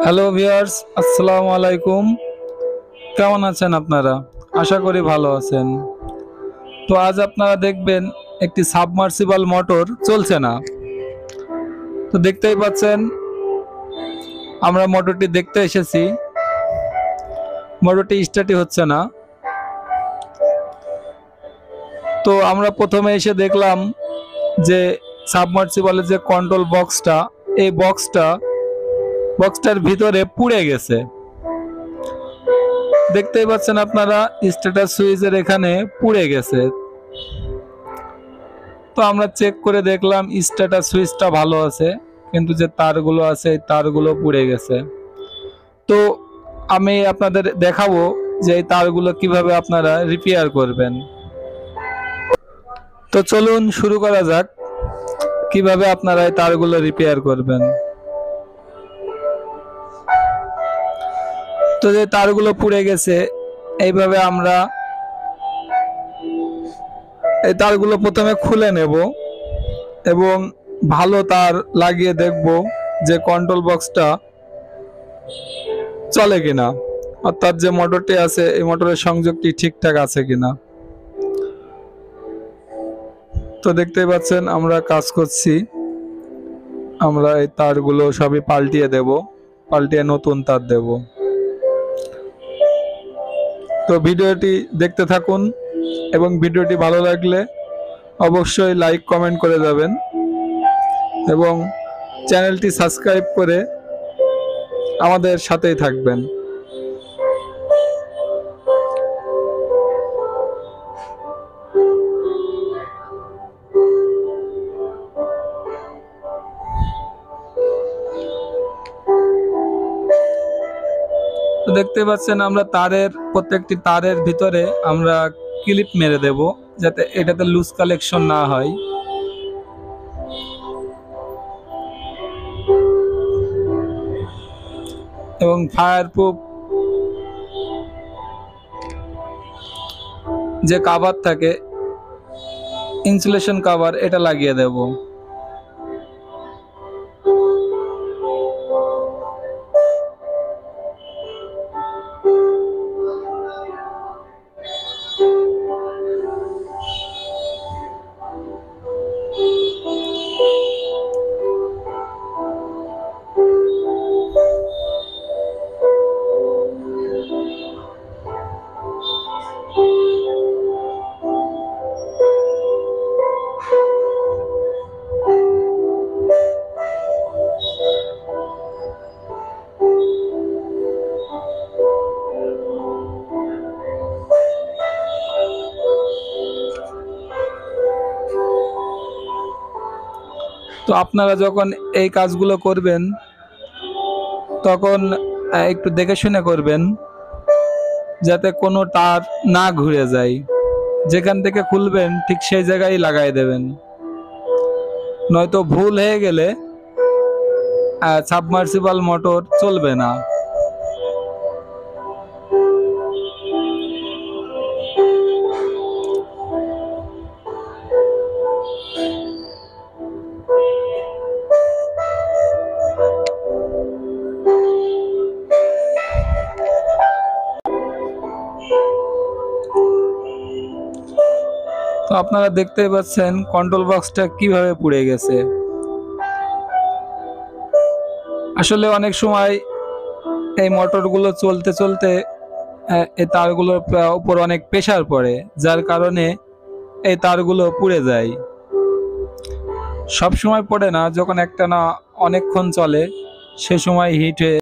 Hello viewers, আসসালামু আলাইকুম। কেমন আছেন আপনারা? আশা করি ভালো আছেন। তো আজ আপনারা দেখবেন একটি সাবমার্সিবল মোটর চলছে না। তো দেখতেই পাচ্ছেন আমরা মোটরটি দেখতে এসেছি। মোটরটি স্টার্টই হচ্ছে না। তো আমরা প্রথমে এসে দেখলাম যে সাবমার্সিবলের যে কন্ট্রোল বক্সটা, এই বক্সটার ভিতরে পুড়ে গেছে। দেখতেই পাচ্ছেন আপনারা স্ট্যাটাস সুইচের এখানে পুড়ে গেছে। তো আমরা চেক করে দেখলাম স্ট্যাটাস সুইচটা ভালো আছে, কিন্তু যে তারগুলো আছে এই তারগুলো পুড়ে গেছে। তো আমি আপনাদের দেখাবো যে এই তারগুলো কিভাবে আপনারা রিপেয়ার করবেন। তো চলুন শুরু করা যাক কিভাবে আপনারা এই তারগুলো রিপেয়ার করবেন। তো যে তারগুলো পুড়ে গেছে, এইভাবে আমরা এই তারগুলো প্রথমে খুলে নেব এবং ভালো তার লাগিয়ে দেখব যে কন্ট্রোল বক্সটা চলে কিনা, অর্থাৎ যে মোটরটি আছে এই মোটরের সংযোগটি ঠিকঠাক আছে কিনা। তো দেখতেই পাচ্ছেন আমরা কাজ করছি। আমরা এই তারগুলো সবই পাল্টিয়ে দেব, পাল্টিয়ে নতুন তার দেব। তো ভিডিওটি দেখতে থাকুন এবং ভিডিওটি ভালো লাগলে অবশ্যই লাইক কমেন্ট করে যাবেন এবং চ্যানেলটি সাবস্ক্রাইব করে আমাদের সাথেই থাকবেন। তো দেখতে পাচ্ছেন আমরা প্রত্যেকটি তারের ভিতরে আমরা ক্লিপ মেরে দেব, যাতে এটাতে লুজ কালেকশন না হয়। এবং ফায়ারপ্রুফ যে কভার থাকে, ইনসুলেশন কভার, এটা লাগিয়ে দেব। তো আপনারা যখন এই কাজগুলো করবেন তখন একটু দেখে শুনে করবেন, যাতে কোনো তার না ঘুরে যায়। যেখান থেকে খুলবেন ঠিক সেই জায়গায় লাগাই দেবেন, নয়তো ভুল হয়ে গেলে সাবমার্সিবল মোটর চলবে না। তো আপনারা দেখতেই পাচ্ছেন কন্ট্রোল বক্সটা কিভাবে পুড়ে গেছে। আসলে অনেক সময় এই মোটরগুলো চলতে চলতে এই তারগুলোর উপর অনেক প্রেসার পড়ে, যার কারণে এই তারগুলো পুড়ে যায়। সব সময় পড়ে না, যখন একটা না অনেকক্ষণ চলে সে সময় হিট হয়ে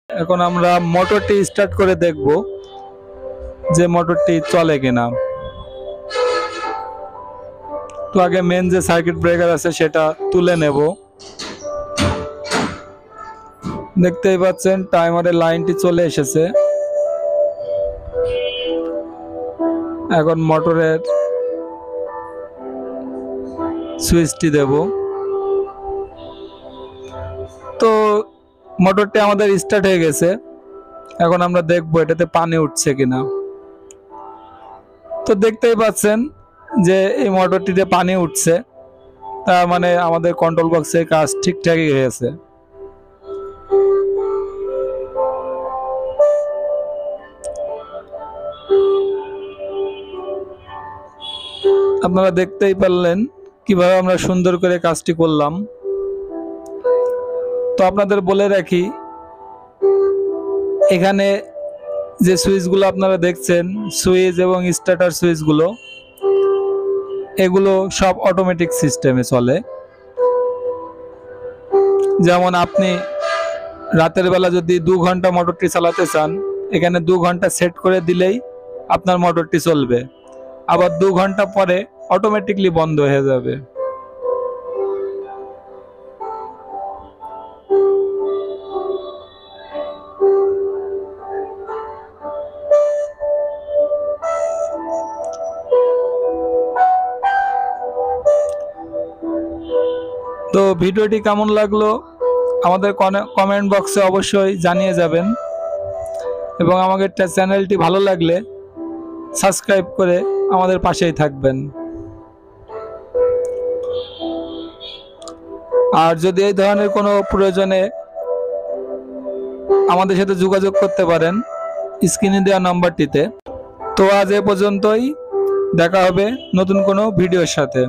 এখন আমরা মোটরটি স্টার্ট করে দেখব যে মোটরটি চলে কিনা। তো আগে মেন যে সার্কিট ব্রেকার আছে সেটা তুলে নেব। দেখতেই পাচ্ছেন টাইমারের লাইনটি চলে এসেছে। এখন মোটরের সুইচটি দেব। তো মোটরটি আমাদের স্টার্ট হয়ে গেছে। এখন আমরা দেখব এটাতে পানি উঠছে কিনা। তো দেখতেই পাচ্ছেন যে এই মোটরটিতে পানি উঠছে, তার মানে আমাদের কন্ট্রোল বক্সের কাজ ঠিকঠাকই হয়েছে। আপনারা দেখতেই পারলেন কিভাবে আমরা সুন্দর করে কাজটি করলাম। তো আপনাদের বলে রাখি, এখানে যে সুইচগুলো আপনারা দেখছেন, সুইচ এবং স্টার্টার সুইচগুলো, এগুলো সব অটোমেটিক সিস্টেমে চলে। যেমন আপনি রাতের বেলা যদি 2 ঘন্টা মোটরটি চালাতে চান, এখানে 2 ঘন্টা সেট করে দিলেই আপনার মোটরটি চলবে। আবার 2 ঘন্টা পরে অটোমেটিকলি বন্ধ হয়ে যাবে। তো ভিডিওটি কেমন লাগলো আমাদের কমেন্ট বক্সে অবশ্যই জানিয়ে যাবেন, এবং আমাদের চ্যানেলটি ভালো লাগলে সাবস্ক্রাইব করে আমাদের পাশেই থাকবেন। আর যদি এই ধরনের কোনো প্রয়োজনে আমাদের সাথে যোগাযোগ করতে পারেন স্ক্রিনে দেওয়া নাম্বারটিতে। তো আজ এ পর্যন্তই, দেখা হবে নতুন কোনো ভিডিওর সাথে।